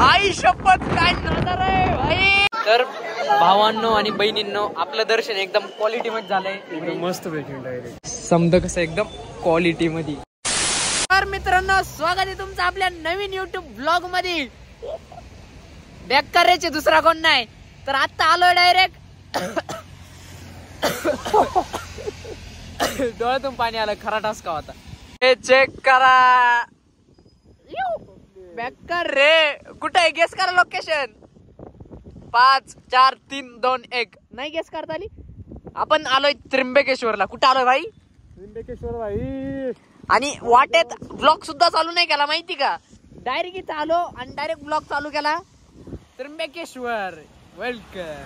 आई शपथ काय नजर आहे भाई. तर भावांनो आणि बहिणींनो आपलं दर्शन एकदम क्वालिटी मध्ये झालंय. एकदम मस्त भेटून डायरेक्ट समजा कसं एकदम क्वालिटी मध्ये. तर मित्रांनो स्वागत आहे तुमचं आपल्या नवीन युट्यूब ब्लॉग मध्ये. बॅक करायचे दुसरा कोण नाही. तर आता आलोय डायरेक्ट. डोळ्यातून पाणी आलं. खरा टास्क होता. हे चेक करा. बॅक कर रे. कुठे आहे गेस करा लोकेशन. 5 4 3 2 1 नाही गेस करता आली. आपण आलोय त्र्यंबकेश्वरला. कुठे आलोय भाई. त्र्यंबकेश्वर भाई. आणि वाटेत ब्लॉग सुद्धा चालू नाही केला माहिती का. डायरेक्ट इथं आलो आणि डायरेक्ट ब्लॉग चालू केला. त्र्यंबकेश्वर वेलकम.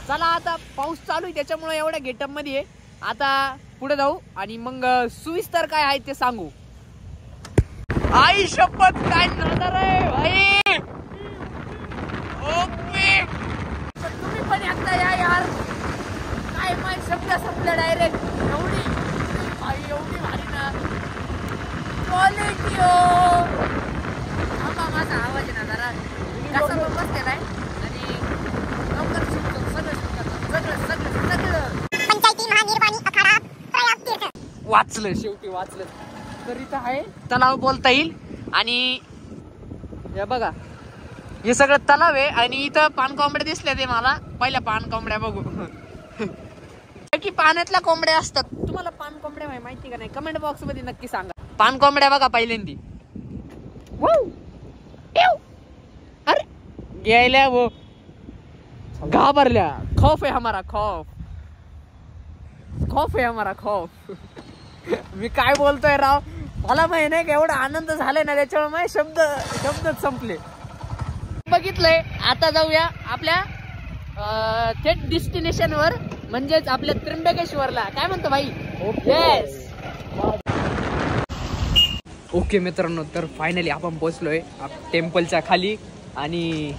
चला आता पाऊस चालू आहे त्याच्यामुळे एवढ्या गेटअप मध्ये आहे. आता पुढे जाऊ आणि मग सुविस्तर काय आहे ते सांगू. आई शपथ काय नजर आहे भाई. ओके तुम्ही पण एकदा या यार. काय माय शब्द संपलं डायरेक्ट. एवढी भारी ना क्वालिटी हो. माझा आवाज आहे ना जरा कसा पण बसलेला आहे आणि लवकर शिकतो सगळं पंचायती महानिर्वाणी अखाडा प्रयाग तीर्थ. वाचलं शेवटी वाचलं. तर इथं आहे तलाव बोलता येईल. आणि हे बघा हे सगळं तलाव आहे. आणि इथं पानकोंबड्या दिसल्या ते मला. पहिल्या पानकोंबड्या बघू की पाण्यातल्या कोंबड्या असतात. तुम्हाला पानकोंबड्या माहिती का नाही कमेंट बॉक्स मध्ये नक्की सांगा. पानकोंबड्या बघा पहिल्यांदी. अरे गेल्या वो घाबरल्या. खौफ आहे हमारा खौफ. खौफ आहे हमारा खौफ. मी काय बोलतोय राव. मला माहिती नाही का एवढा आनंद झालाय ना त्याच्यामुळे माझे शब्दच संपले. बघितलंय. आता जाऊया आपल्या थेट डेस्टिनेशन वर म्हणजेच आपल्या त्र्यंबकेश्वरला. काय म्हणतो भाई. येस ओके मित्रांनो. तर फायनली आपण पोहोचलोय टेम्पलच्या खाली. आणि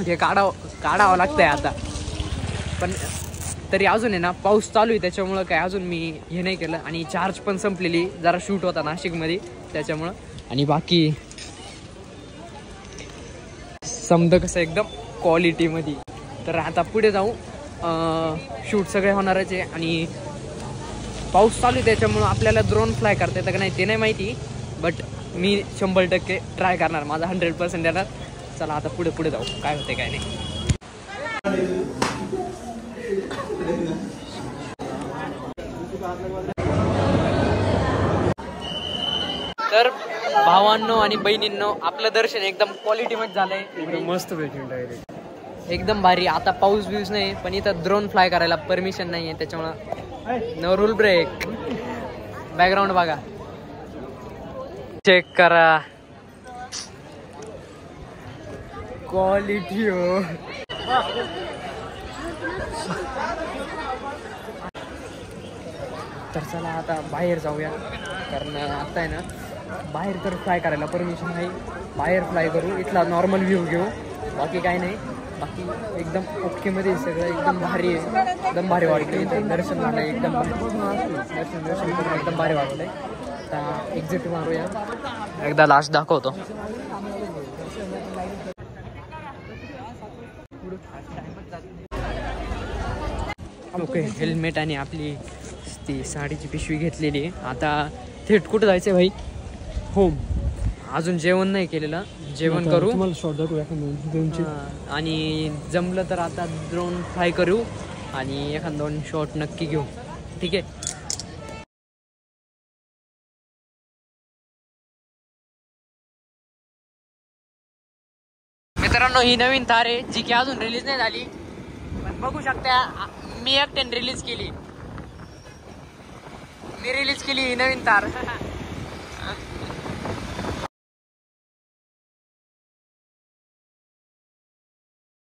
हे काढावं लागतंय आता. पण तरी अजून आहे ना पाऊस चालू आहे त्याच्यामुळं काय अजून मी हे नाही केलं. आणि चार्ज पण संपलेली. जरा शूट होता नाशिकमध्ये त्याच्यामुळं. आणि बाकी समजा कसं एकदम क्वालिटीमध्ये. तर आता पुढे जाऊ. शूट सगळे होणारच आहे. आणि पाऊस चालू आहे त्याच्यामुळं आपल्याला ड्रोन फ्लाय करता येतं का नाही ते नाही माहिती. बट मी 100% ट्राय करणार. माझा 100% देणार. चला आता पुढे जाऊ काय होते काय नाही. तर भावांनो आणि बहिणींनो आपलं दर्शन एकदम क्वालिटी मध्ये झालंय. एकदम मस्त भेटून डायरेक्ट एकदम भारी. आता पाऊस बिऊस नाही पण इथं ड्रोन फ्लाय करायला परमिशन नाही आहे त्याच्यामुळं नो रूल ब्रेक. बॅकग्राऊंड बघा चेक करा. क्वालिटी हो. तर चला आता बाहेर जाऊया. कारण आता आहे ना बाहेर तर फ्लाय करायला परमिशन आहे. बाहेर फ्लाय करू. इथला नॉर्मल व्ह्यू घेऊ. बाकी काही नाही. बाकी एकदम ओकेमध्ये सगळं एकदम भारी आहे. एकदम भारी वाटलं. इथं दर्शन झालं एकदम दर्शन करून एकदम भारी वाटलंय. आता एक्झिट मारूया. एकदा लास्ट दाखवतो. ओके हेल्मेट आणि आपली ती साडीची पिशवी घेतलेली आहे. आता थेट कुठं जायचं भाई. होम. अजून जेवण नाही केलेलं. जेवण करू आणि जमलं तर आता ड्रोन फ्लाय करू आणि एखाद 2 शॉट नक्की घेऊ. ठीक आहे. मित्रांनो ही नवीन थार आहे जी की अजून रिलीज नाही झाली. पण बघू शकता मी एकट्याने रिलीज केली. ही नवीन थार.